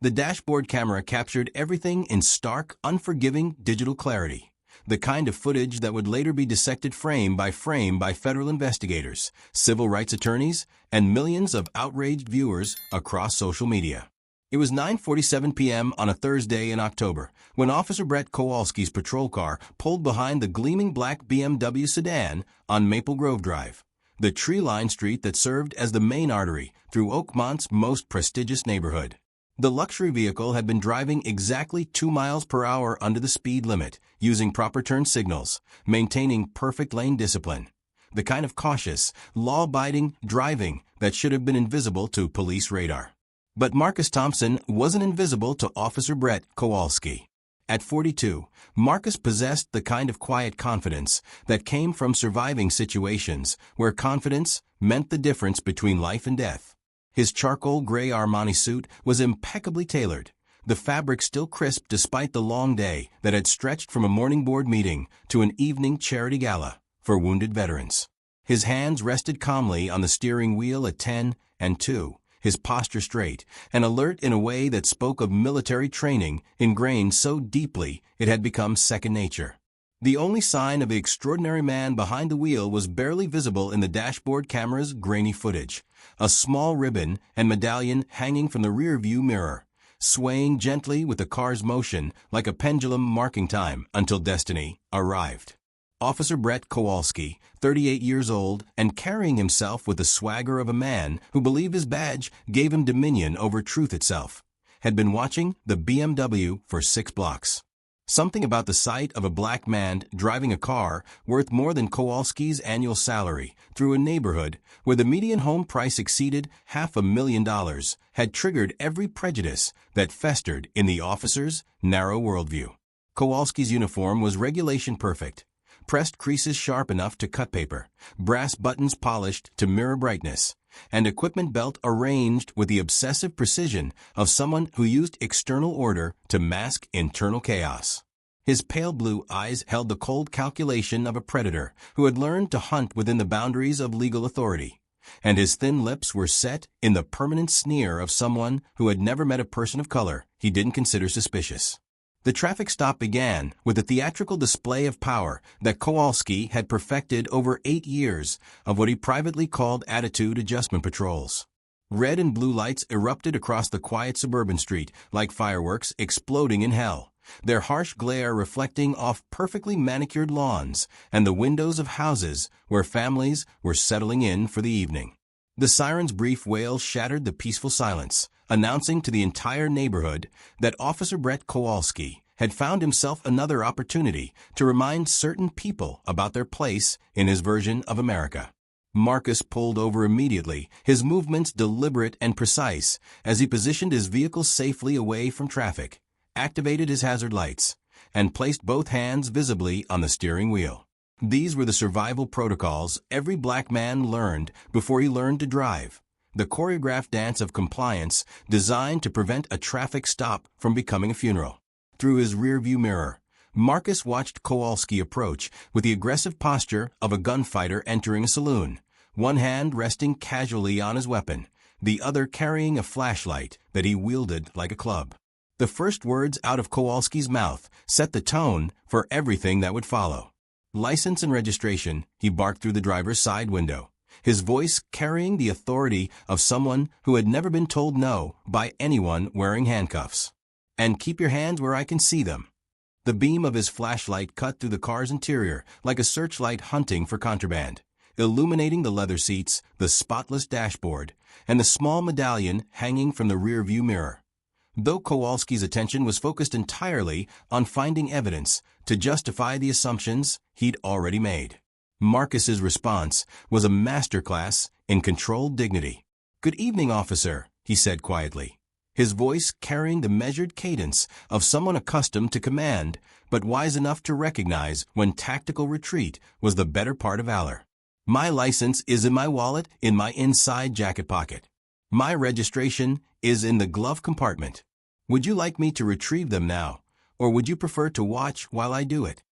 The dashboard camera captured everything in stark, unforgiving digital clarity. The kind of footage that would later be dissected frame by federal investigators, civil rights attorneys, and millions of outraged viewers across social media. It was 9:47 p.m. on a Thursday in October when Officer Brett Kowalski's patrol car pulled behind the gleaming black BMW sedan on Maple Grove Drive, the tree-lined street that served as the main artery through Oakmont's most prestigious neighborhood. The luxury vehicle had been driving exactly 2 miles per hour under the speed limit, using proper turn signals, maintaining perfect lane discipline. The kind of cautious, law-abiding driving that should have been invisible to police radar. But Marcus Thompson wasn't invisible to Officer Brett Kowalski. At 42, Marcus possessed the kind of quiet confidence that came from surviving situations where confidence meant the difference between life and death. His charcoal gray Armani suit was impeccably tailored, the fabric still crisp despite the long day that had stretched from a morning board meeting to an evening charity gala for wounded veterans. His hands rested calmly on the steering wheel at 10 and 2. His posture straight and alert in a way that spoke of military training ingrained so deeply it had become second nature. The only sign of the extraordinary man behind the wheel was barely visible in the dashboard camera's grainy footage, a small ribbon and medallion hanging from the rear-view mirror, swaying gently with the car's motion like a pendulum marking time until destiny arrived. Officer Brett Kowalski, 38 years old and carrying himself with the swagger of a man who believed his badge gave him dominion over truth itself, had been watching the BMW for 6 blocks. Something about the sight of a black man driving a car worth more than Kowalski's annual salary through a neighborhood where the median home price exceeded $500,000 had triggered every prejudice that festered in the officer's narrow worldview. Kowalski's uniform was regulation perfect. Pressed creases sharp enough to cut paper, brass buttons polished to mirror brightness, and equipment belt arranged with the obsessive precision of someone who used external order to mask internal chaos. His pale blue eyes held the cold calculation of a predator who had learned to hunt within the boundaries of legal authority, and his thin lips were set in the permanent sneer of someone who had never met a person of color he didn't consider suspicious. The traffic stop began with a theatrical display of power that Kowalski had perfected over 8 years of what he privately called attitude adjustment patrols. Red and blue lights erupted across the quiet suburban street like fireworks exploding in hell, their harsh glare reflecting off perfectly manicured lawns and the windows of houses where families were settling in for the evening. The siren's brief wail shattered the peaceful silence, announcing to the entire neighborhood that Officer Brett Kowalski had found himself another opportunity to remind certain people about their place in his version of America. Marcus pulled over immediately, his movements deliberate and precise as he positioned his vehicle safely away from traffic, activated his hazard lights, and placed both hands visibly on the steering wheel. These were the survival protocols every black man learned before he learned to drive, the choreographed dance of compliance designed to prevent a traffic stop from becoming a funeral. Through his rearview mirror, Marcus watched Kowalski approach with the aggressive posture of a gunfighter entering a saloon, one hand resting casually on his weapon, the other carrying a flashlight that he wielded like a club. The first words out of Kowalski's mouth set the tone for everything that would follow. "License and registration," he barked through the driver's side window, his voice carrying the authority of someone who had never been told no by anyone wearing handcuffs. "And keep your hands where I can see them." The beam of his flashlight cut through the car's interior like a searchlight hunting for contraband, illuminating the leather seats, the spotless dashboard, and the small medallion hanging from the rear-view mirror. Though Kowalski's attention was focused entirely on finding evidence to justify the assumptions he'd already made, Marcus's response was a masterclass in controlled dignity. "Good evening, officer," he said quietly, his voice carrying the measured cadence of someone accustomed to command, but wise enough to recognize when tactical retreat was the better part of valor. "My license is in my wallet in my inside jacket pocket. My registration is in the glove compartment. Would you like me to retrieve them now, or would you prefer to watch while I do it?"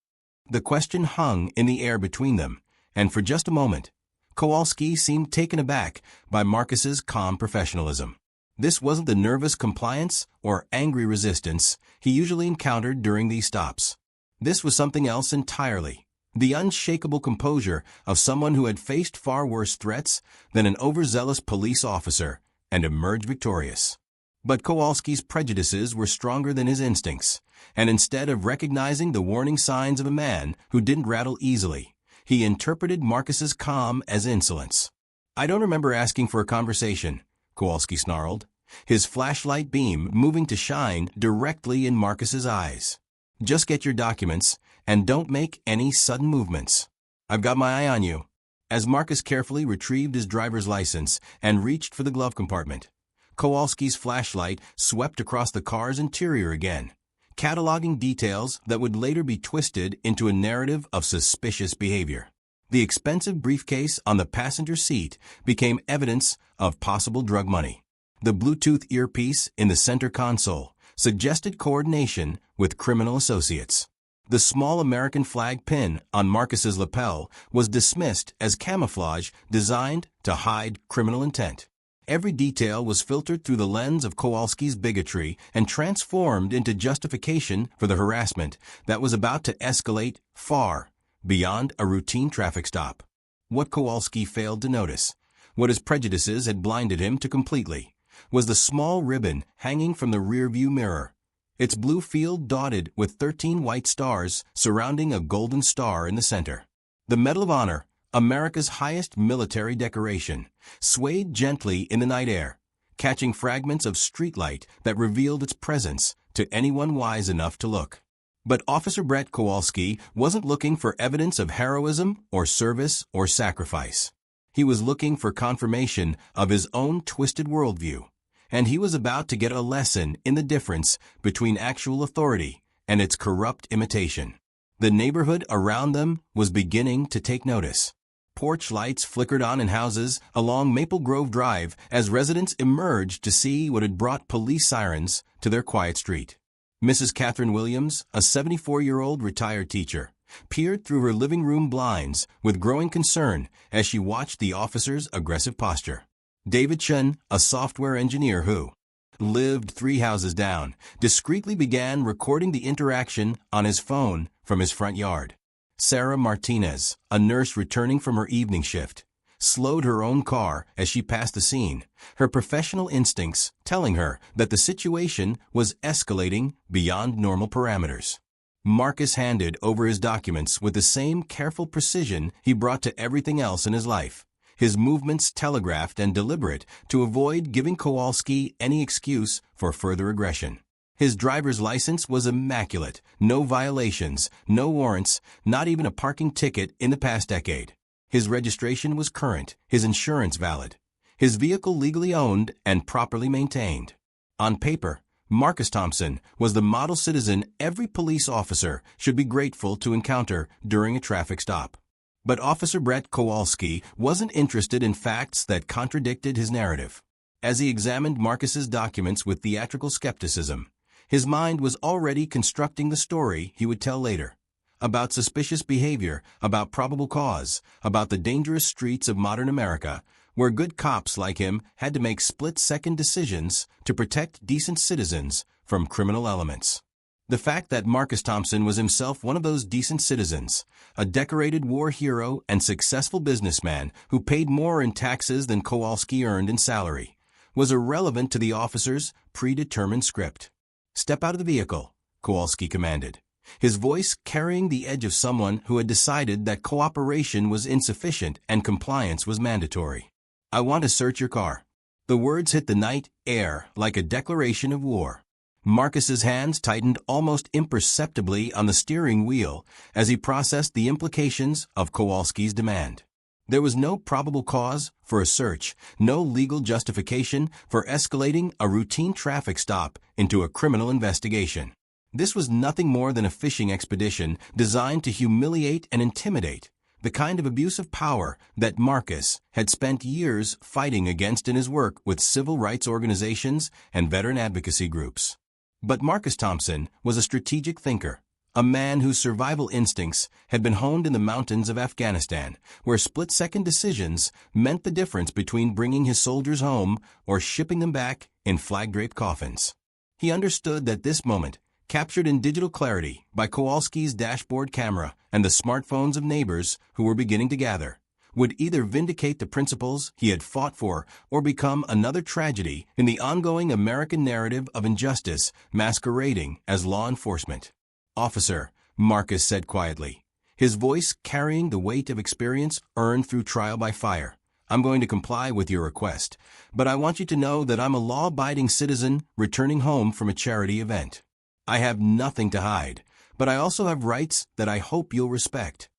The question hung in the air between them, and for just a moment, Kowalski seemed taken aback by Marcus's calm professionalism. This wasn't the nervous compliance or angry resistance he usually encountered during these stops. This was something else entirely. The unshakable composure of someone who had faced far worse threats than an overzealous police officer and emerged victorious. But Kowalski's prejudices were stronger than his instincts, and instead of recognizing the warning signs of a man who didn't rattle easily, he interpreted Marcus's calm as insolence. "I don't remember asking for a conversation," Kowalski snarled, his flashlight beam moving to shine directly in Marcus's eyes. "Just get your documents, and don't make any sudden movements. I've got my eye on you." As Marcus carefully retrieved his driver's license and reached for the glove compartment, Kowalski's flashlight swept across the car's interior again, cataloging details that would later be twisted into a narrative of suspicious behavior. The expensive briefcase on the passenger seat became evidence of possible drug money. The Bluetooth earpiece in the center console suggested coordination with criminal associates. The small American flag pin on Marcus's lapel was dismissed as camouflage designed to hide criminal intent. Every detail was filtered through the lens of Kowalski's bigotry and transformed into justification for the harassment that was about to escalate far beyond a routine traffic stop. What Kowalski failed to notice, what his prejudices had blinded him to completely, was the small ribbon hanging from the rearview mirror, its blue field dotted with 13 white stars surrounding a golden star in the center. The Medal of Honor, America's highest military decoration, swayed gently in the night air, catching fragments of streetlight that revealed its presence to anyone wise enough to look. But Officer Brett Kowalski wasn't looking for evidence of heroism or service or sacrifice. He was looking for confirmation of his own twisted worldview, and he was about to get a lesson in the difference between actual authority and its corrupt imitation. The neighborhood around them was beginning to take notice. Porch lights flickered on in houses along Maple Grove Drive as residents emerged to see what had brought police sirens to their quiet street. Mrs. Catherine Williams, a 74-year-old retired teacher, peered through her living room blinds with growing concern as she watched the officer's aggressive posture. David Chen, a software engineer who lived 3 houses down, discreetly began recording the interaction on his phone from his front yard. Sarah Martinez, a nurse returning from her evening shift, slowed her own car as she passed the scene, her professional instincts telling her that the situation was escalating beyond normal parameters. Marcus handed over his documents with the same careful precision he brought to everything else in his life, his movements telegraphed and deliberate to avoid giving Kowalski any excuse for further aggression. His driver's license was immaculate, no violations, no warrants, not even a parking ticket in the past decade. His registration was current, his insurance valid, his vehicle legally owned and properly maintained. On paper, Marcus Thompson was the model citizen every police officer should be grateful to encounter during a traffic stop. But Officer Brett Kowalski wasn't interested in facts that contradicted his narrative. As he examined Marcus's documents with theatrical skepticism, his mind was already constructing the story he would tell later. About suspicious behavior, about probable cause, about the dangerous streets of modern America, where good cops like him had to make split-second decisions to protect decent citizens from criminal elements. The fact that Marcus Thompson was himself one of those decent citizens, a decorated war hero and successful businessman who paid more in taxes than Kowalski earned in salary, was irrelevant to the officer's predetermined script. "Step out of the vehicle," Kowalski commanded, his voice carrying the edge of someone who had decided that cooperation was insufficient and compliance was mandatory. "I want to search your car." The words hit the night air like a declaration of war. Marcus's hands tightened almost imperceptibly on the steering wheel as he processed the implications of Kowalski's demand. There was no probable cause for a search, no legal justification for escalating a routine traffic stop into a criminal investigation. This was nothing more than a fishing expedition designed to humiliate and intimidate, the kind of abuse of power that Marcus had spent years fighting against in his work with civil rights organizations and veteran advocacy groups. But Marcus Thompson was a strategic thinker, A man whose survival instincts had been honed in the mountains of Afghanistan, where split-second decisions meant the difference between bringing his soldiers home or shipping them back in flag-draped coffins. He understood that this moment, captured in digital clarity by Kowalski's dashboard camera and the smartphones of neighbors who were beginning to gather, would either vindicate the principles he had fought for or become another tragedy in the ongoing American narrative of injustice masquerading as law enforcement. "Officer," Marcus said quietly, his voice carrying the weight of experience earned through trial by fire, "I'm going to comply with your request, but I want you to know that I'm a law-abiding citizen returning home from a charity event. I have nothing to hide, but I also have rights that I hope you'll respect."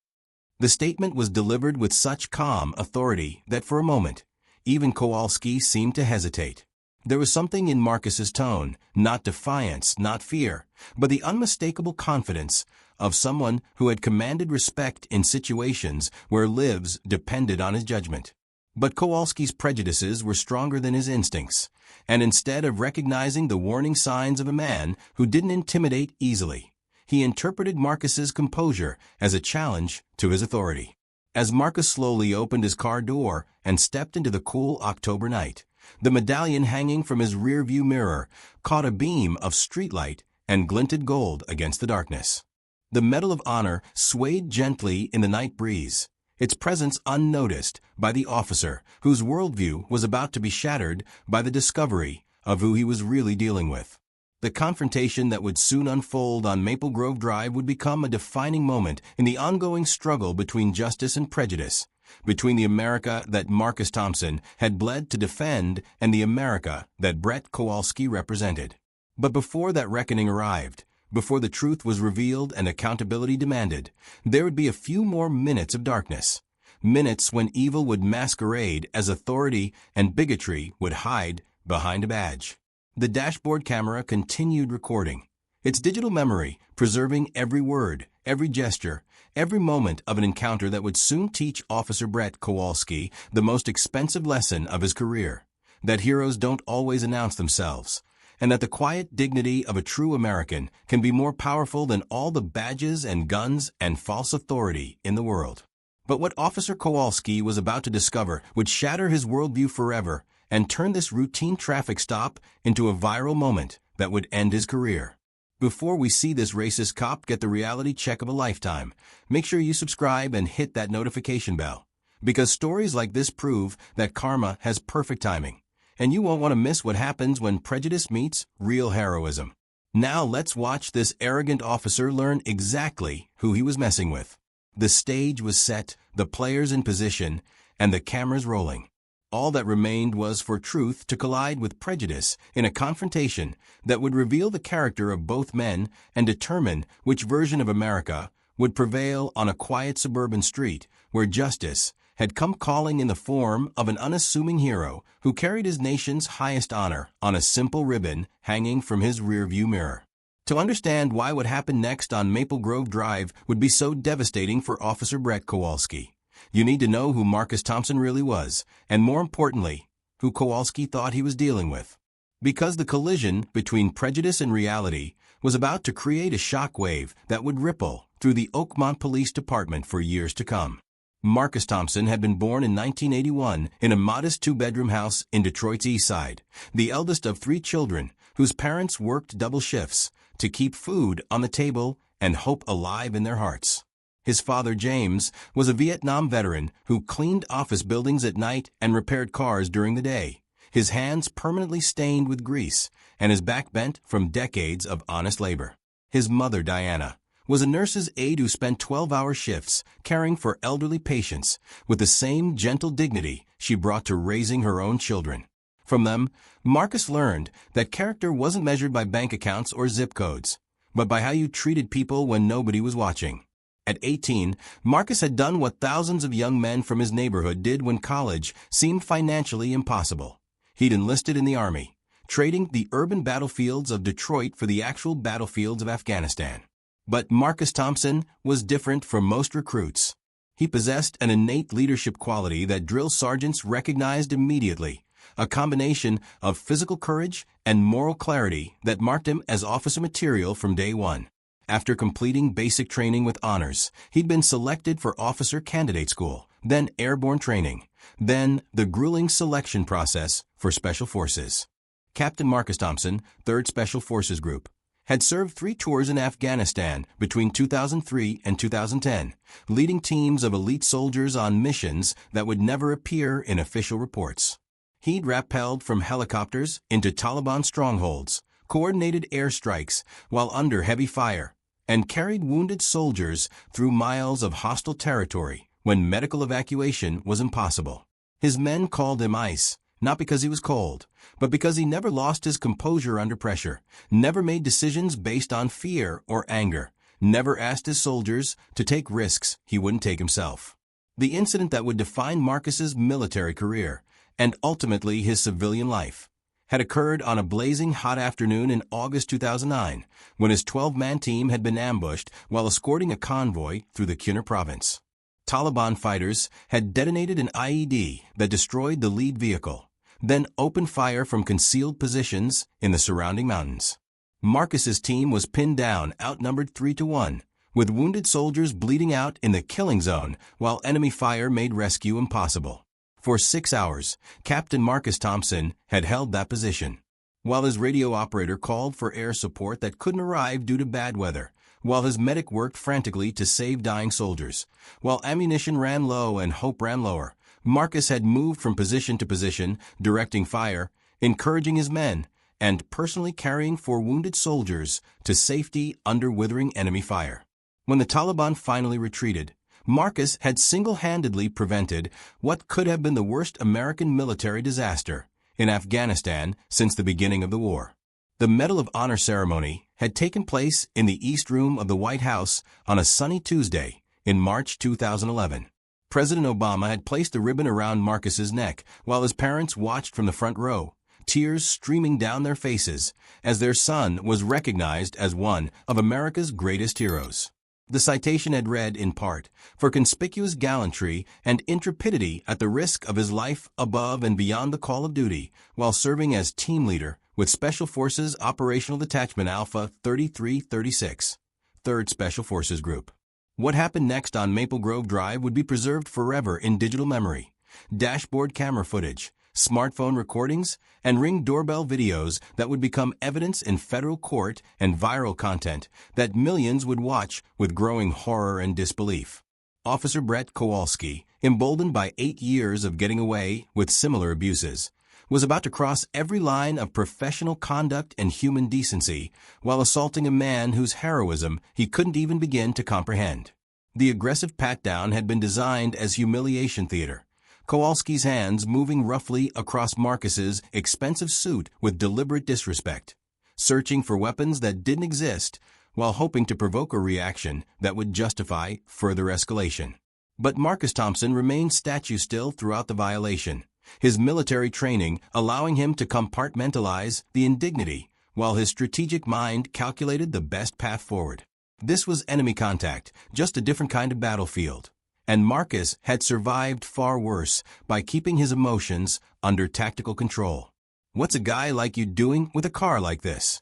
The statement was delivered with such calm authority that for a moment, even Kowalski seemed to hesitate. There was something in Marcus's tone, not defiance, not fear, but the unmistakable confidence of someone who had commanded respect in situations where lives depended on his judgment. But Kowalski's prejudices were stronger than his instincts, and instead of recognizing the warning signs of a man who didn't intimidate easily, he interpreted Marcus's composure as a challenge to his authority. As Marcus slowly opened his car door and stepped into the cool October night, the medallion hanging from his rearview mirror caught a beam of streetlight and glinted gold against the darkness. The Medal of Honor swayed gently in the night breeze, its presence unnoticed by the officer whose worldview was about to be shattered by the discovery of who he was really dealing with. The confrontation that would soon unfold on Maple Grove Drive would become a defining moment in the ongoing struggle between justice and prejudice, between the America that Marcus Thompson had bled to defend and the America that Brett Kowalski represented. But before that reckoning arrived, before the truth was revealed and accountability demanded, there would be a few more minutes of darkness, minutes when evil would masquerade as authority and bigotry would hide behind a badge. The dashboard camera continued recording, its digital memory preserving every word, every gesture, every moment of an encounter that would soon teach Officer Brett Kowalski the most expensive lesson of his career, that heroes don't always announce themselves, and that the quiet dignity of a true American can be more powerful than all the badges and guns and false authority in the world. But what Officer Kowalski was about to discover would shatter his worldview forever and turn this routine traffic stop into a viral moment that would end his career. Before we see this racist cop get the reality check of a lifetime, make sure you subscribe and hit that notification bell, because stories like this prove that karma has perfect timing, and you won't want to miss what happens when prejudice meets real heroism. Now let's watch this arrogant officer learn exactly who he was messing with. The stage was set, the players in position, and the cameras rolling. All that remained was for truth to collide with prejudice in a confrontation that would reveal the character of both men and determine which version of America would prevail on a quiet suburban street where justice had come calling in the form of an unassuming hero who carried his nation's highest honor on a simple ribbon hanging from his rearview mirror. To understand why what happened next on Maple Grove Drive would be so devastating for Officer Brett Kowalski, you need to know who Marcus Thompson really was, and more importantly, who Kowalski thought he was dealing with. Because the collision between prejudice and reality was about to create a shockwave that would ripple through the Oakmont Police Department for years to come. Marcus Thompson had been born in 1981 in a modest two-bedroom house in Detroit's East Side, the eldest of 3 children whose parents worked double shifts to keep food on the table and hope alive in their hearts. His father, James, was a Vietnam veteran who cleaned office buildings at night and repaired cars during the day, his hands permanently stained with grease and his back bent from decades of honest labor. His mother, Diana, was a nurse's aide who spent 12-hour shifts caring for elderly patients with the same gentle dignity she brought to raising her own children. From them, Marcus learned that character wasn't measured by bank accounts or zip codes, but by how you treated people when nobody was watching. At 18, Marcus had done what thousands of young men from his neighborhood did when college seemed financially impossible. He'd enlisted in the Army, trading the urban battlefields of Detroit for the actual battlefields of Afghanistan. But Marcus Thompson was different from most recruits. He possessed an innate leadership quality that drill sergeants recognized immediately, a combination of physical courage and moral clarity that marked him as officer material from day one. After completing basic training with honors, he'd been selected for officer candidate school, then airborne training, then the grueling selection process for Special Forces. Captain Marcus Thompson, 3rd Special Forces Group, had served 3 tours in Afghanistan between 2003 and 2010, leading teams of elite soldiers on missions that would never appear in official reports. He'd rappelled from helicopters into Taliban strongholds, coordinated airstrikes while under heavy fire, and carried wounded soldiers through miles of hostile territory when medical evacuation was impossible. His men called him Ice, not because he was cold, but because he never lost his composure under pressure, never made decisions based on fear or anger, never asked his soldiers to take risks he wouldn't take himself. The incident that would define Marcus's military career, and ultimately his civilian life, had occurred on a blazing hot afternoon in August 2009, when his 12-man team had been ambushed while escorting a convoy through the Kunar province. Taliban fighters had detonated an IED that destroyed the lead vehicle, then opened fire from concealed positions in the surrounding mountains. Marcus's team was pinned down, outnumbered 3-1, with wounded soldiers bleeding out in the killing zone while enemy fire made rescue impossible. For 6 hours, Captain Marcus Thompson had held that position, while his radio operator called for air support that couldn't arrive due to bad weather, while his medic worked frantically to save dying soldiers, while ammunition ran low and hope ran lower. Marcus had moved from position to position, directing fire, encouraging his men, and personally carrying 4 wounded soldiers to safety under withering enemy fire. When the Taliban finally retreated, Marcus had single-handedly prevented what could have been the worst American military disaster in Afghanistan since the beginning of the war. The Medal of Honor ceremony had taken place in the East Room of the White House on a sunny Tuesday in March 2011. President Obama had placed the ribbon around Marcus's neck while his parents watched from the front row, tears streaming down their faces as their son was recognized as one of America's greatest heroes. The citation had read, in part, for conspicuous gallantry and intrepidity at the risk of his life above and beyond the call of duty while serving as team leader with Special Forces Operational Detachment Alpha 3336, 3rd Special Forces Group. What happened next on Maple Grove Drive would be preserved forever in digital memory. Dashboard camera footage, smartphone recordings, and Ring doorbell videos that would become evidence in federal court and viral content that millions would watch with growing horror and disbelief. Officer Brett Kowalski, emboldened by 8 years of getting away with similar abuses, was about to cross every line of professional conduct and human decency while assaulting a man whose heroism he couldn't even begin to comprehend. The aggressive pat-down had been designed as humiliation theater, Kowalski's hands moving roughly across Marcus's expensive suit with deliberate disrespect, searching for weapons that didn't exist while hoping to provoke a reaction that would justify further escalation. But Marcus Thompson remained statue still throughout the violation, his military training allowing him to compartmentalize the indignity while his strategic mind calculated the best path forward. This was enemy contact, just a different kind of battlefield. And Marcus had survived far worse by keeping his emotions under tactical control. "What's a guy like you doing with a car like this?"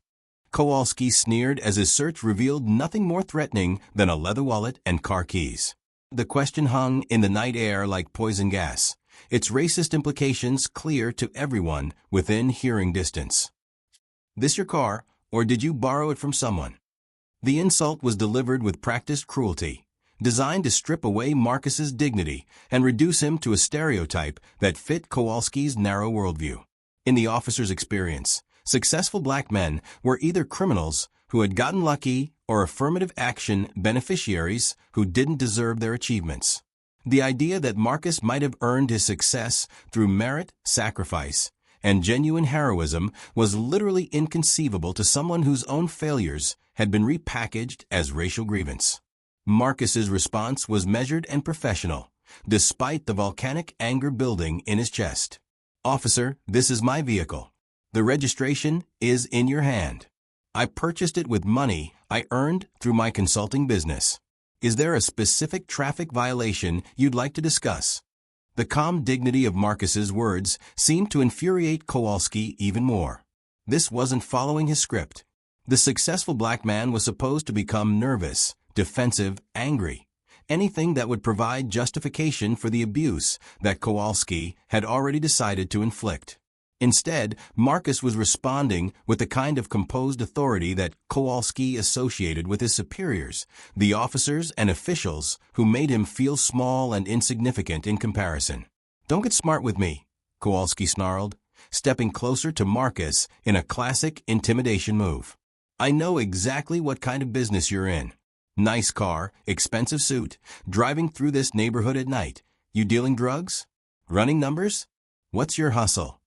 Kowalski sneered as his search revealed nothing more threatening than a leather wallet and car keys. The question hung in the night air like poison gas, its racist implications clear to everyone within hearing distance. "This your car, or did you borrow it from someone?" The insult was delivered with practiced cruelty, designed to strip away Marcus's dignity and reduce him to a stereotype that fit Kowalski's narrow worldview. In the officer's experience, successful black men were either criminals who had gotten lucky or affirmative action beneficiaries who didn't deserve their achievements. The idea that Marcus might have earned his success through merit, sacrifice, and genuine heroism was literally inconceivable to someone whose own failures had been repackaged as racial grievance. Marcus's response was measured and professional, despite the volcanic anger building in his chest. "Officer, this is my vehicle. The registration is in your hand. I purchased it with money I earned through my consulting business. Is there a specific traffic violation you'd like to discuss?" The calm dignity of Marcus's words seemed to infuriate Kowalski even more. This wasn't following his script. The successful black man was supposed to become nervous, defensive, angry, anything that would provide justification for the abuse that Kowalski had already decided to inflict. Instead, Marcus was responding with the kind of composed authority that Kowalski associated with his superiors, the officers and officials who made him feel small and insignificant in comparison. "Don't get smart with me," Kowalski snarled, stepping closer to Marcus in a classic intimidation move. "I know exactly what kind of business you're in. Nice car, expensive suit, driving through this neighborhood at night. You dealing drugs? Running numbers? What's your hustle?"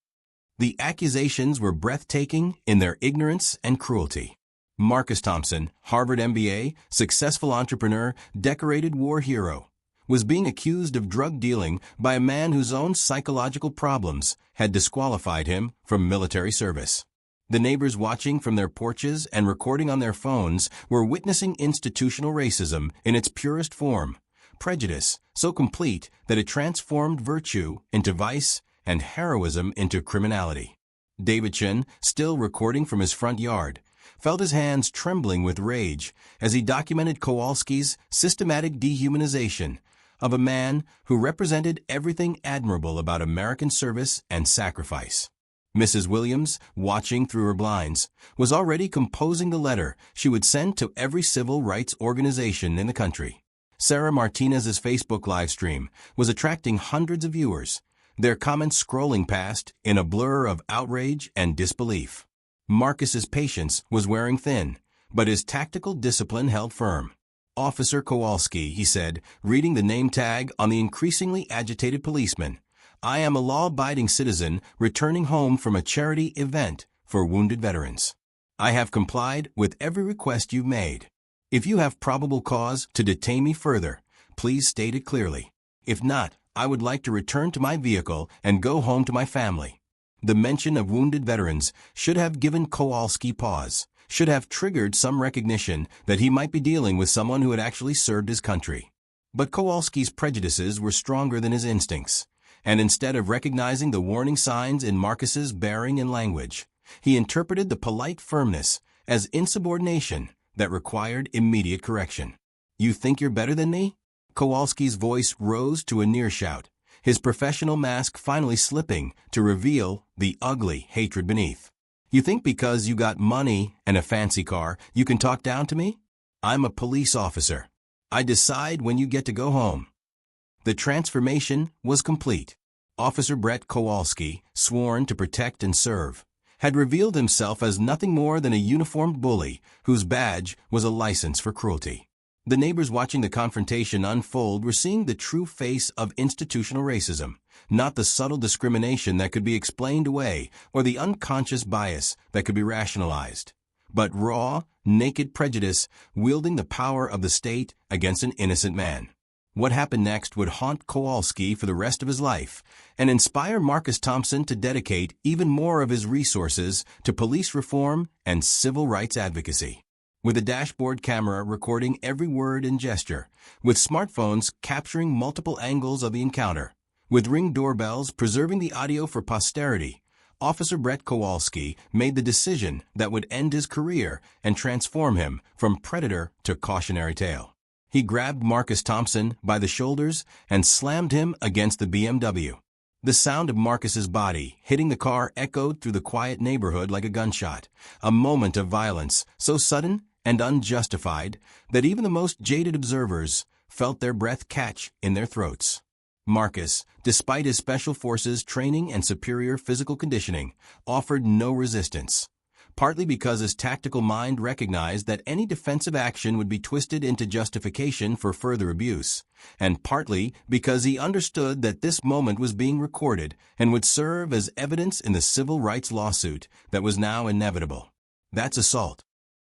The accusations were breathtaking in their ignorance and cruelty. Marcus Thompson, Harvard MBA, successful entrepreneur, decorated war hero, was being accused of drug dealing by a man whose own psychological problems had disqualified him from military service. The neighbors watching from their porches and recording on their phones were witnessing institutional racism in its purest form, prejudice so complete that it transformed virtue into vice and heroism into criminality. David Chin, still recording from his front yard, felt his hands trembling with rage as he documented Kowalski's systematic dehumanization of a man who represented everything admirable about American service and sacrifice. Mrs. Williams, watching through her blinds, was already composing the letter she would send to every civil rights organization in the country. Sarah Martinez's Facebook livestream was attracting hundreds of viewers, their comments scrolling past in a blur of outrage and disbelief. Marcus's patience was wearing thin, but his tactical discipline held firm. "Officer Kowalski," he said, reading the name tag on the increasingly agitated policeman, "I am a law-abiding citizen returning home from a charity event for wounded veterans. I have complied with every request you've made. If you have probable cause to detain me further, please state it clearly. If not, I would like to return to my vehicle and go home to my family." The mention of wounded veterans should have given Kowalski pause, should have triggered some recognition that he might be dealing with someone who had actually served his country. But Kowalski's prejudices were stronger than his instincts, and instead of recognizing the warning signs in Marcus's bearing and language, he interpreted the polite firmness as insubordination that required immediate correction. "You think you're better than me?" Kowalski's voice rose to a near shout, his professional mask finally slipping to reveal the ugly hatred beneath. "You think because you got money and a fancy car, you can talk down to me? I'm a police officer. I decide when you get to go home." The transformation was complete. Officer Brett Kowalski, sworn to protect and serve, had revealed himself as nothing more than a uniformed bully whose badge was a license for cruelty. The neighbors watching the confrontation unfold were seeing the true face of institutional racism, not the subtle discrimination that could be explained away or the unconscious bias that could be rationalized, but raw, naked prejudice wielding the power of the state against an innocent man. What happened next would haunt Kowalski for the rest of his life and inspire Marcus Thompson to dedicate even more of his resources to police reform and civil rights advocacy. With a dashboard camera recording every word and gesture, with smartphones capturing multiple angles of the encounter, with Ring doorbells preserving the audio for posterity, Officer Brett Kowalski made the decision that would end his career and transform him from predator to cautionary tale. He grabbed Marcus Thompson by the shoulders and slammed him against the BMW. The sound of Marcus's body hitting the car echoed through the quiet neighborhood like a gunshot, a moment of violence so sudden and unjustified that even the most jaded observers felt their breath catch in their throats. Marcus, despite his special forces training and superior physical conditioning, offered no resistance, partly because his tactical mind recognized that any defensive action would be twisted into justification for further abuse, and partly because he understood that this moment was being recorded and would serve as evidence in the civil rights lawsuit that was now inevitable. "That's assault,"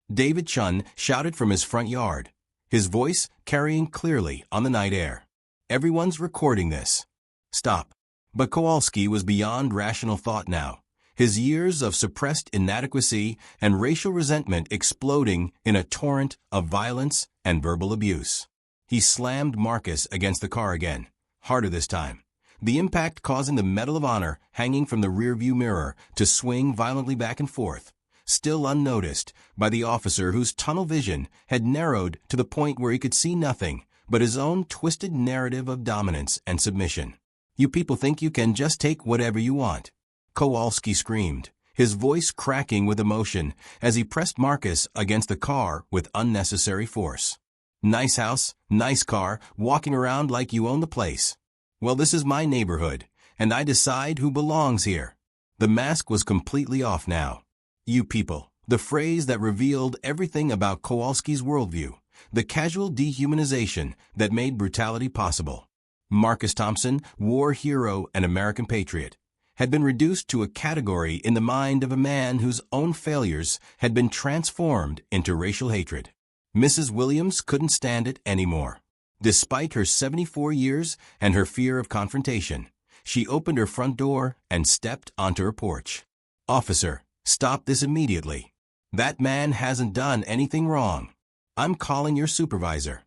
David Chun shouted from his front yard, his voice carrying clearly on the night air. "Everyone's recording this. Stop." But Kowalski was beyond rational thought now, his years of suppressed inadequacy and racial resentment exploding in a torrent of violence and verbal abuse. He slammed Marcus against the car again, harder this time, the impact causing the Medal of Honor hanging from the rearview mirror to swing violently back and forth, still unnoticed, by the officer whose tunnel vision had narrowed to the point where he could see nothing but his own twisted narrative of dominance and submission. "You people think you can just take whatever you want," Kowalski screamed, his voice cracking with emotion as he pressed Marcus against the car with unnecessary force. "Nice house, nice car, walking around like you own the place. Well, this is my neighborhood, and I decide who belongs here." The mask was completely off now. "You people," the phrase that revealed everything about Kowalski's worldview, the casual dehumanization that made brutality possible. Marcus Thompson, war hero and American patriot, had been reduced to a category in the mind of a man whose own failures had been transformed into racial hatred. Mrs. Williams couldn't stand it anymore. Despite her 74 years and her fear of confrontation, she opened her front door and stepped onto her porch. "Officer, stop this immediately. That man hasn't done anything wrong. I'm calling your supervisor."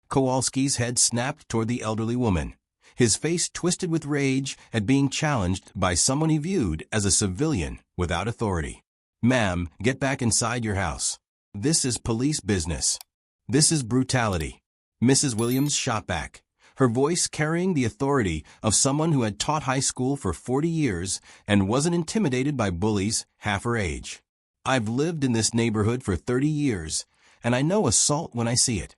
Kowalski's head snapped toward the elderly woman, his face twisted with rage at being challenged by someone he viewed as a civilian without authority. "Ma'am, get back inside your house. This is police business. This is brutality." Mrs. Williams shot back, her voice carrying the authority of someone who had taught high school for 40 years and wasn't intimidated by bullies half her age. "I've lived in this neighborhood for 30 years, and I know assault when I see it."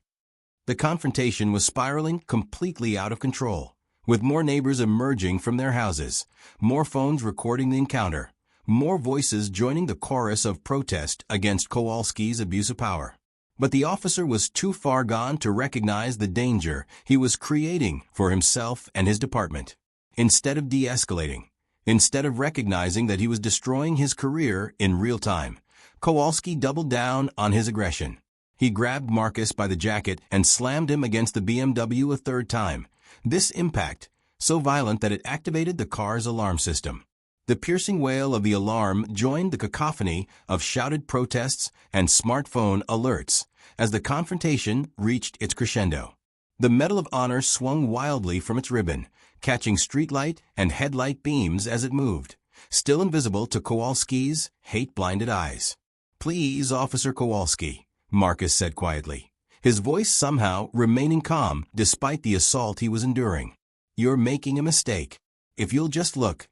The confrontation was spiraling completely out of control, with more neighbors emerging from their houses, more phones recording the encounter, more voices joining the chorus of protest against Kowalski's abuse of power. But the officer was too far gone to recognize the danger he was creating for himself and his department. Instead of de-escalating, instead of recognizing that he was destroying his career in real time, Kowalski doubled down on his aggression. He grabbed Marcus by the jacket and slammed him against the BMW a third time, this impact so violent that it activated the car's alarm system. The piercing wail of the alarm joined the cacophony of shouted protests and smartphone alerts as the confrontation reached its crescendo. The Medal of Honor swung wildly from its ribbon, catching streetlight and headlight beams as it moved, still invisible to Kowalski's hate-blinded eyes. "Please, Officer Kowalski," Marcus said quietly, his voice somehow remaining calm despite the assault he was enduring. "You're making a mistake. If you'll just look."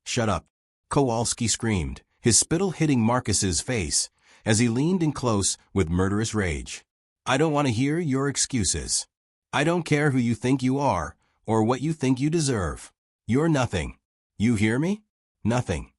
"Shut up," Kowalski screamed, his spittle hitting Marcus's face as he leaned in close with murderous rage. "I don't want to hear your excuses. I don't care who you think you are or what you think you deserve. You're nothing. You hear me? Nothing."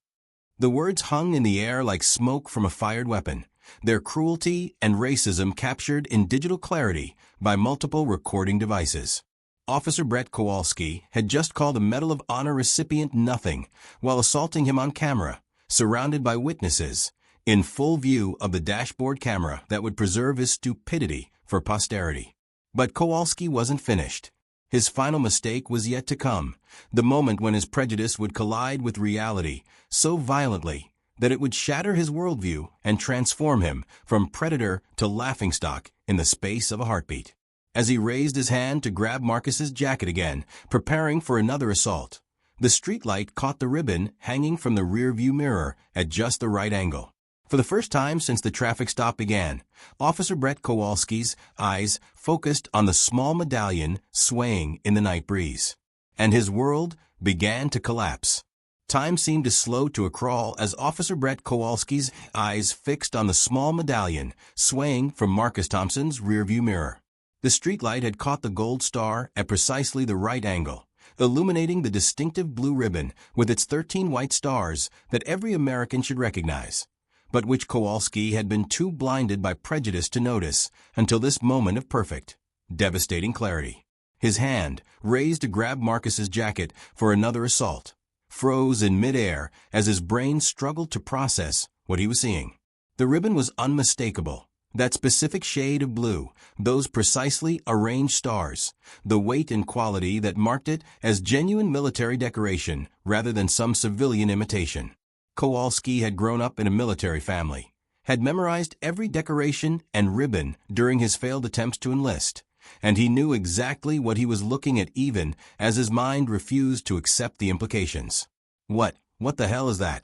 The words hung in the air like smoke from a fired weapon, their cruelty and racism captured in digital clarity by multiple recording devices. Officer Brett Kowalski had just called a Medal of Honor recipient nothing while assaulting him on camera, surrounded by witnesses, in full view of the dashboard camera that would preserve his stupidity for posterity. But Kowalski wasn't finished. His final mistake was yet to come, the moment when his prejudice would collide with reality so violently that it would shatter his worldview and transform him from predator to laughingstock in the space of a heartbeat. As he raised his hand to grab Marcus's jacket again, preparing for another assault, the streetlight caught the ribbon hanging from the rearview mirror at just the right angle. For the first time since the traffic stop began, Officer Brett Kowalski's eyes focused on the small medallion swaying in the night breeze, and his world began to collapse. Time seemed to slow to a crawl as Officer Brett Kowalski's eyes fixed on the small medallion swaying from Marcus Thompson's rearview mirror. The streetlight had caught the gold star at precisely the right angle, illuminating the distinctive blue ribbon with its 13 white stars that every American should recognize, but which Kowalski had been too blinded by prejudice to notice until this moment of perfect, devastating clarity. His hand, raised to grab Marcus's jacket for another assault, froze in midair as his brain struggled to process what he was seeing. The ribbon was unmistakable. That specific shade of blue, those precisely arranged stars, the weight and quality that marked it as genuine military decoration rather than some civilian imitation. Kowalski had grown up in a military family, had memorized every decoration and ribbon during his failed attempts to enlist, and he knew exactly what he was looking at even as his mind refused to accept the implications. What the hell is that?"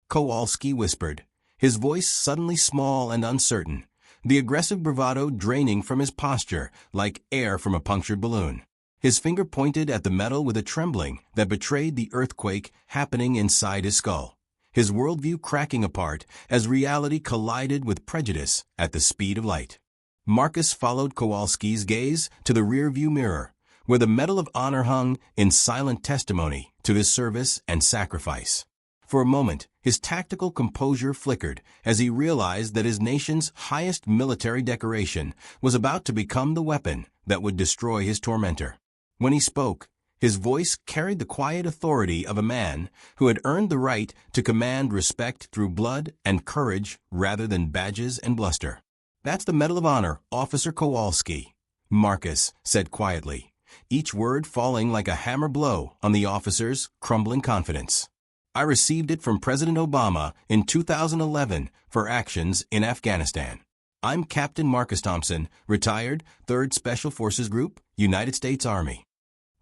Kowalski whispered, his voice suddenly small and uncertain, the aggressive bravado draining from his posture like air from a punctured balloon. His finger pointed at the metal with a trembling that betrayed the earthquake happening inside his skull, his worldview cracking apart as reality collided with prejudice at the speed of light. Marcus followed Kowalski's gaze to the rearview mirror, where the Medal of Honor hung in silent testimony to his service and sacrifice. For a moment, his tactical composure flickered as he realized that his nation's highest military decoration was about to become the weapon that would destroy his tormentor. When he spoke, his voice carried the quiet authority of a man who had earned the right to command respect through blood and courage rather than badges and bluster. "That's the Medal of Honor, Officer Kowalski," Marcus said quietly, each word falling like a hammer blow on the officer's crumbling confidence. "I received it from President Obama in 2011 for actions in Afghanistan. I'm Captain Marcus Thompson, retired, 3rd Special Forces Group, United States Army."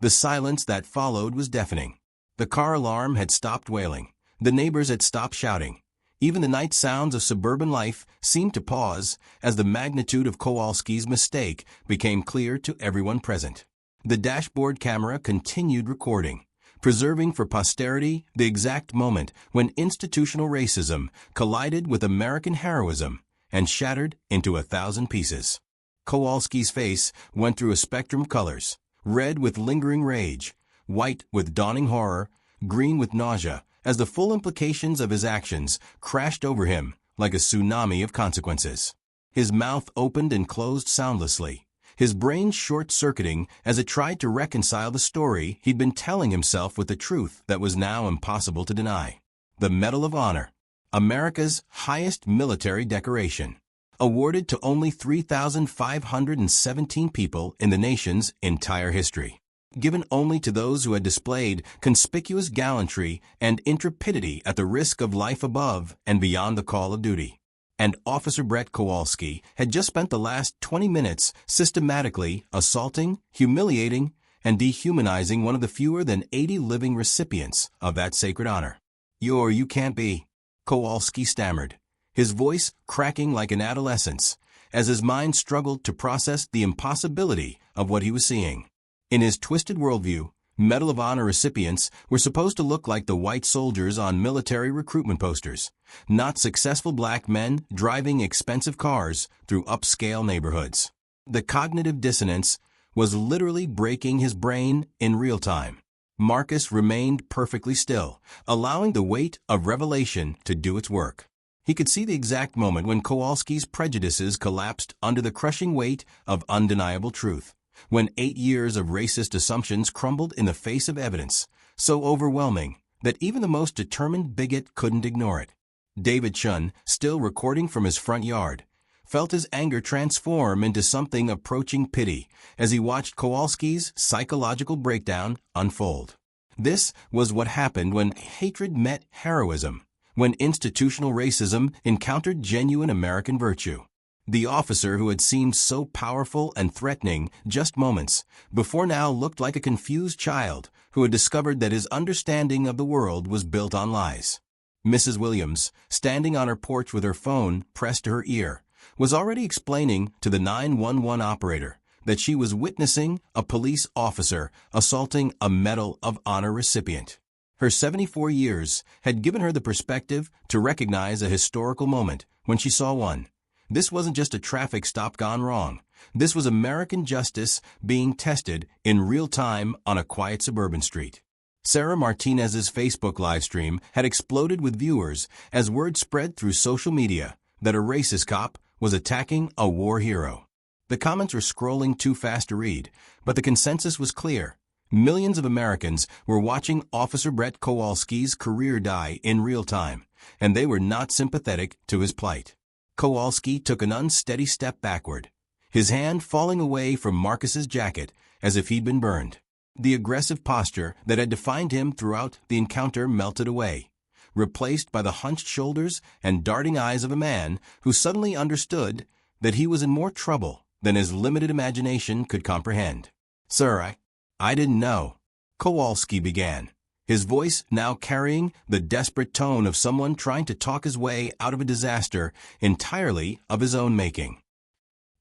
The silence that followed was deafening. The car alarm had stopped wailing. The neighbors had stopped shouting. Even the night sounds of suburban life seemed to pause as the magnitude of Kowalski's mistake became clear to everyone present. The dashboard camera continued recording, preserving for posterity the exact moment when institutional racism collided with American heroism and shattered into 1,000 pieces. Kowalski's face went through a spectrum of colors: red with lingering rage, white with dawning horror, green with nausea, as the full implications of his actions crashed over him like a tsunami of consequences. His mouth opened and closed soundlessly, his brain short-circuiting as it tried to reconcile the story he'd been telling himself with the truth that was now impossible to deny. The Medal of Honor, America's highest military decoration, awarded to only 3,517 people in the nation's entire history, given only to those who had displayed conspicuous gallantry and intrepidity at the risk of life above and beyond the call of duty. And Officer Brett Kowalski had just spent the last 20 minutes systematically assaulting, humiliating, and dehumanizing one of the fewer than 80 living recipients of that sacred honor. You can't be," Kowalski stammered, his voice cracking like an adolescent's, as his mind struggled to process the impossibility of what he was seeing. In his twisted worldview, Medal of Honor recipients were supposed to look like the white soldiers on military recruitment posters, not successful black men driving expensive cars through upscale neighborhoods. The cognitive dissonance was literally breaking his brain in real time. Marcus remained perfectly still, allowing the weight of revelation to do its work. He could see the exact moment when Kowalski's prejudices collapsed under the crushing weight of undeniable truth, when 8 years of racist assumptions crumbled in the face of evidence, so overwhelming that even the most determined bigot couldn't ignore it. David Chun, still recording from his front yard, felt his anger transform into something approaching pity as he watched Kowalski's psychological breakdown unfold. This was what happened when hatred met heroism, when institutional racism encountered genuine American virtue. The officer who had seemed so powerful and threatening just moments before now looked like a confused child who had discovered that his understanding of the world was built on lies. Mrs. Williams, standing on her porch with her phone pressed to her ear, was already explaining to the 911 operator that she was witnessing a police officer assaulting a Medal of Honor recipient. Her 74 years had given her the perspective to recognize a historical moment when she saw one. This wasn't just a traffic stop gone wrong. This was American justice being tested in real time on a quiet suburban street. Sarah Martinez's Facebook livestream had exploded with viewers as word spread through social media that a racist cop was attacking a war hero. The comments were scrolling too fast to read, but the consensus was clear. Millions of Americans were watching Officer Brett Kowalski's career die in real time, and they were not sympathetic to his plight. Kowalski took an unsteady step backward, his hand falling away from Marcus's jacket as if he'd been burned. The aggressive posture that had defined him throughout the encounter melted away, replaced by the hunched shoulders and darting eyes of a man who suddenly understood that he was in more trouble than his limited imagination could comprehend. "Sir, I didn't know," Kowalski began, his voice now carrying the desperate tone of someone trying to talk his way out of a disaster entirely of his own making.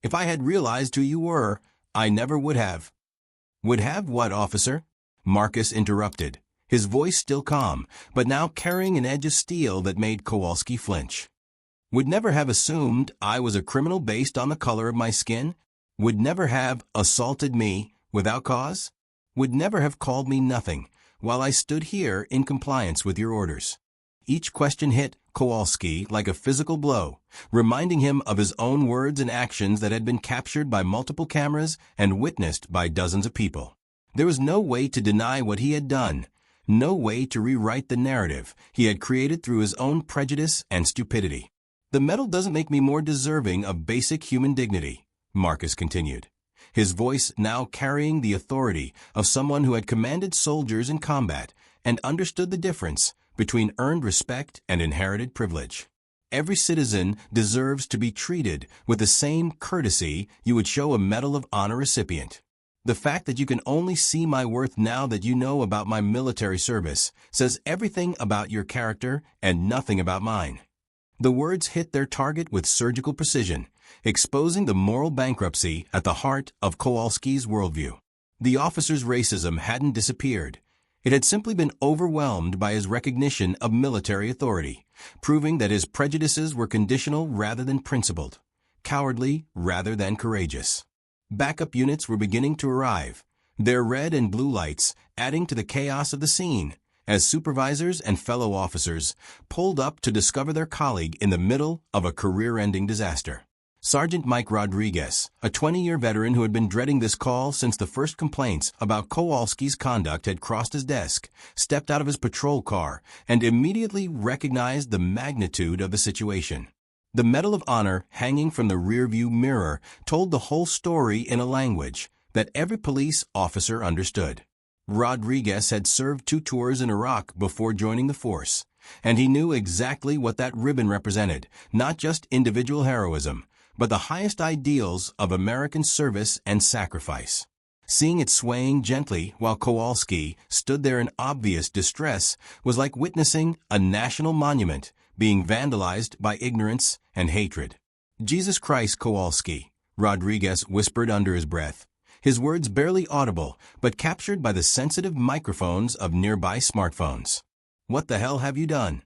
"If I had realized who you were, I never would have." "Would have what, officer?" Marcus interrupted, his voice still calm, but now carrying an edge of steel that made Kowalski flinch. "Would never have assumed I was a criminal based on the color of my skin? Would never have assaulted me without cause? Would never have called me nothing while I stood here in compliance with your orders?" Each question hit Kowalski like a physical blow, reminding him of his own words and actions that had been captured by multiple cameras and witnessed by dozens of people. There was no way to deny what he had done, no way to rewrite the narrative he had created through his own prejudice and stupidity. "The medal doesn't make me more deserving of basic human dignity," Marcus continued, his voice now carrying the authority of someone who had commanded soldiers in combat and understood the difference between earned respect and inherited privilege. "Every citizen deserves to be treated with the same courtesy you would show a Medal of Honor recipient. The fact that you can only see my worth now that you know about my military service says everything about your character and nothing about mine." The words hit their target with surgical precision, exposing the moral bankruptcy at the heart of Kowalski's worldview. The officer's racism hadn't disappeared. It had simply been overwhelmed by his recognition of military authority, proving that his prejudices were conditional rather than principled, cowardly rather than courageous. Backup units were beginning to arrive, their red and blue lights adding to the chaos of the scene, as supervisors and fellow officers pulled up to discover their colleague in the middle of a career-ending disaster. Sergeant Mike Rodriguez, a 20-year veteran who had been dreading this call since the first complaints about Kowalski's conduct had crossed his desk, stepped out of his patrol car and immediately recognized the magnitude of the situation. The Medal of Honor hanging from the rearview mirror told the whole story in a language that every police officer understood. Rodriguez had served 2 tours in Iraq before joining the force, and he knew exactly what that ribbon represented, not just individual heroism, but the highest ideals of American service and sacrifice. Seeing it swaying gently while Kowalski stood there in obvious distress was like witnessing a national monument being vandalized by ignorance and hatred. "Jesus Christ, Kowalski," Rodriguez whispered under his breath, his words barely audible but captured by the sensitive microphones of nearby smartphones. "What the hell have you done?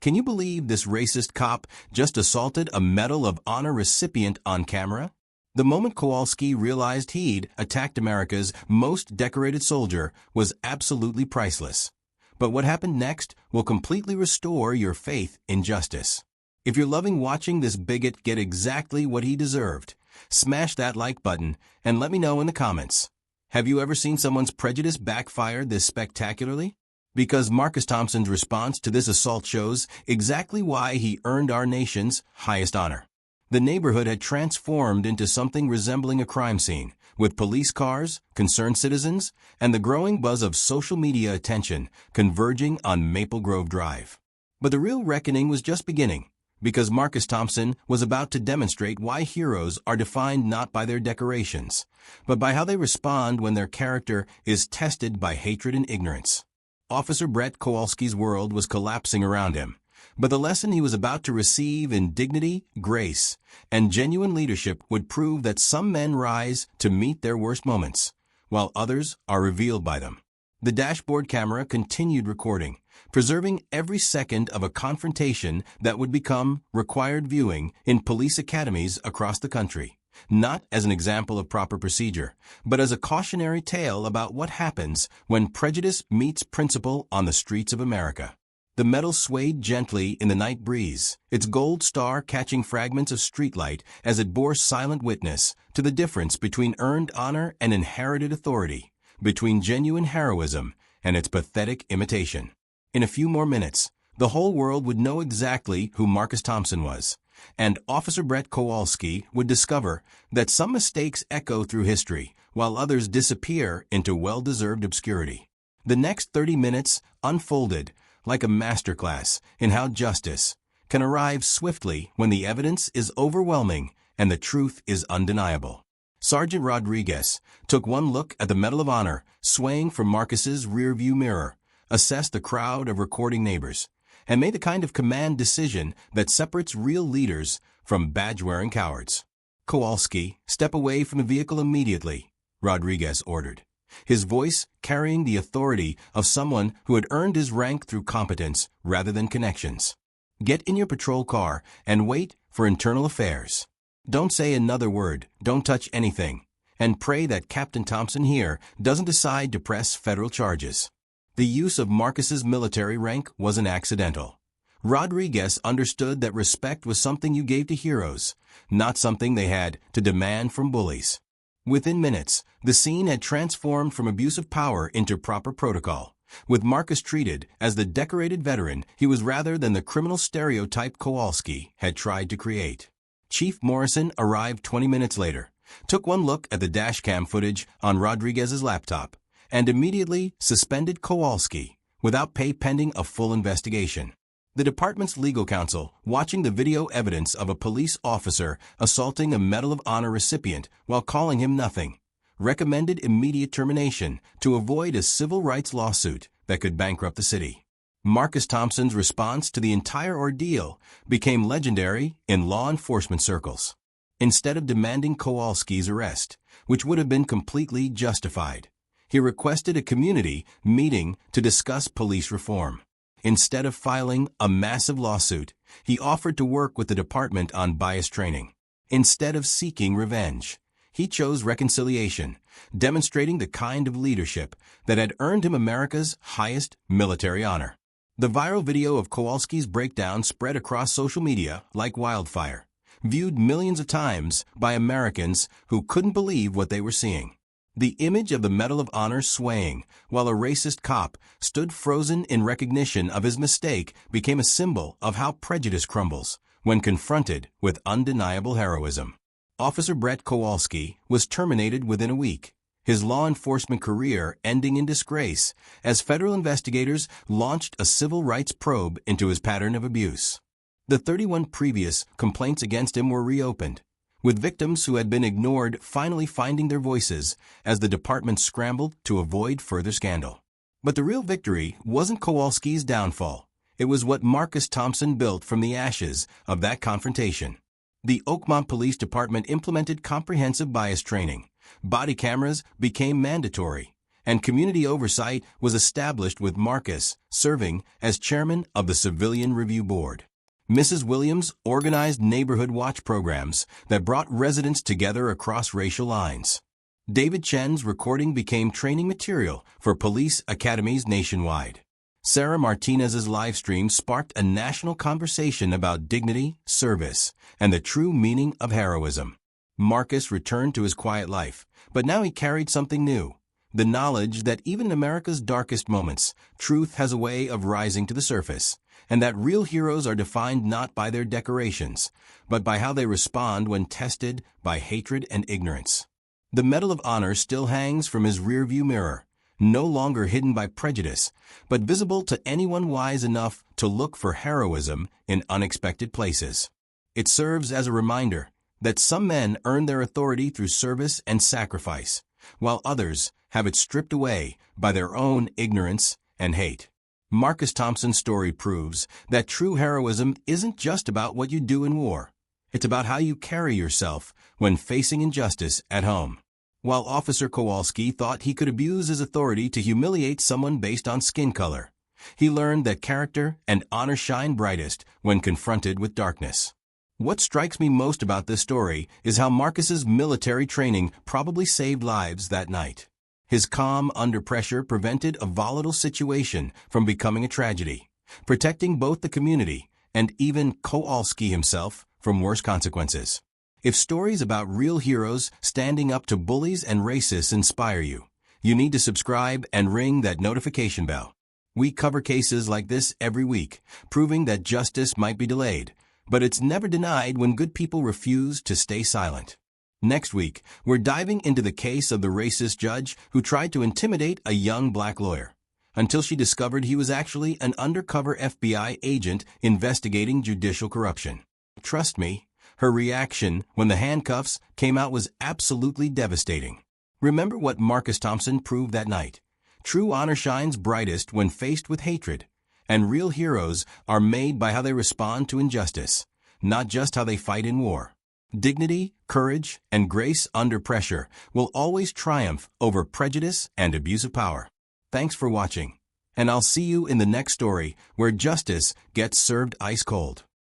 Can you believe this racist cop just assaulted a Medal of Honor recipient on camera?" The moment Kowalski realized he'd attacked America's most decorated soldier was absolutely priceless. But what happened next will completely restore your faith in justice. If you're loving watching this bigot get exactly what he deserved, smash that like button and let me know in the comments. Have you ever seen someone's prejudice backfire this spectacularly? Because Marcus Thompson's response to this assault shows exactly why he earned our nation's highest honor. The neighborhood had transformed into something resembling a crime scene, with police cars, concerned citizens, and the growing buzz of social media attention converging on Maple Grove Drive. But the real reckoning was just beginning, because Marcus Thompson was about to demonstrate why heroes are defined not by their decorations, but by how they respond when their character is tested by hatred and ignorance. Officer Brett Kowalski's world was collapsing around him, but the lesson he was about to receive in dignity, grace, and genuine leadership would prove that some men rise to meet their worst moments, while others are revealed by them. The dashboard camera continued recording, preserving every second of a confrontation that would become required viewing in police academies across the country, not as an example of proper procedure, but as a cautionary tale about what happens when prejudice meets principle on the streets of America. The medal swayed gently in the night breeze, its gold star catching fragments of streetlight as it bore silent witness to the difference between earned honor and inherited authority, between genuine heroism and its pathetic imitation. In a few more minutes, the whole world would know exactly who Marcus Thompson was, and Officer Brett Kowalski would discover that some mistakes echo through history, while others disappear into well-deserved obscurity. The next 30 minutes unfolded like a masterclass in how justice can arrive swiftly when the evidence is overwhelming and the truth is undeniable. Sergeant Rodriguez took one look at the Medal of Honor swaying from Marcus's rearview mirror, assessed the crowd of recording neighbors, and made the kind of command decision that separates real leaders from badge-wearing cowards. "Kowalski, step away from the vehicle immediately," Rodriguez ordered, his voice carrying the authority of someone who had earned his rank through competence rather than connections. "Get in your patrol car and wait for internal affairs. Don't say another word, don't touch anything, and pray that Captain Thompson here doesn't decide to press federal charges." The use of Marcus's military rank wasn't accidental. Rodriguez understood that respect was something you gave to heroes, not something they had to demand from bullies. Within minutes, the scene had transformed from abuse of power into proper protocol, with Marcus treated as the decorated veteran he was rather than the criminal stereotype Kowalski had tried to create. Chief Morrison arrived 20 minutes later, took one look at the dashcam footage on Rodriguez's laptop, and immediately suspended Kowalski without pay pending a full investigation. The department's legal counsel, watching the video evidence of a police officer assaulting a Medal of Honor recipient while calling him nothing, recommended immediate termination to avoid a civil rights lawsuit that could bankrupt the city. Marcus Thompson's response to the entire ordeal became legendary in law enforcement circles. Instead of demanding Kowalski's arrest, which would have been completely justified, he requested a community meeting to discuss police reform. Instead of filing a massive lawsuit, he offered to work with the department on bias training. Instead of seeking revenge, he chose reconciliation, demonstrating the kind of leadership that had earned him America's highest military honor. The viral video of Kowalski's breakdown spread across social media like wildfire, viewed millions of times by Americans who couldn't believe what they were seeing. The image of the Medal of Honor swaying while a racist cop stood frozen in recognition of his mistake became a symbol of how prejudice crumbles when confronted with undeniable heroism. Officer Brett Kowalski was terminated within a week, his law enforcement career ending in disgrace as federal investigators launched a civil rights probe into his pattern of abuse. The 31 previous complaints against him were reopened, with victims who had been ignored finally finding their voices as the department scrambled to avoid further scandal. But the real victory wasn't Kowalski's downfall. It was what Marcus Thompson built from the ashes of that confrontation. The Oakmont Police Department implemented comprehensive bias training, body cameras became mandatory, and community oversight was established with Marcus serving as chairman of the Civilian Review Board. Mrs. Williams organized neighborhood watch programs that brought residents together across racial lines. David Chen's recording became training material for police academies nationwide. Sarah Martinez's live stream sparked a national conversation about dignity, service, and the true meaning of heroism. Marcus returned to his quiet life, but now he carried something new: the knowledge that even in America's darkest moments, truth has a way of rising to the surface, and that real heroes are defined not by their decorations, but by how they respond when tested by hatred and ignorance. The Medal of Honor still hangs from his rearview mirror, no longer hidden by prejudice, but visible to anyone wise enough to look for heroism in unexpected places. It serves as a reminder that some men earn their authority through service and sacrifice, while others have it stripped away by their own ignorance and hate. Marcus Thompson's story proves that true heroism isn't just about what you do in war. It's about how you carry yourself when facing injustice at home. While Officer Kowalski thought he could abuse his authority to humiliate someone based on skin color, he learned that character and honor shine brightest when confronted with darkness. What strikes me most about this story is how Marcus's military training probably saved lives that night. His calm under pressure prevented a volatile situation from becoming a tragedy, protecting both the community and even Kowalski himself from worse consequences. If stories about real heroes standing up to bullies and racists inspire you, you need to subscribe and ring that notification bell. We cover cases like this every week, proving that justice might be delayed, but it's never denied when good people refuse to stay silent. Next week, we're diving into the case of the racist judge who tried to intimidate a young black lawyer, until she discovered he was actually an undercover FBI agent investigating judicial corruption. Trust me, her reaction when the handcuffs came out was absolutely devastating. Remember what Marcus Thompson proved that night. True honor shines brightest when faced with hatred, and real heroes are made by how they respond to injustice, not just how they fight in war. Dignity, courage, and grace under pressure will always triumph over prejudice and abuse of power. Thanks for watching, and I'll see you in the next story where justice gets served ice cold.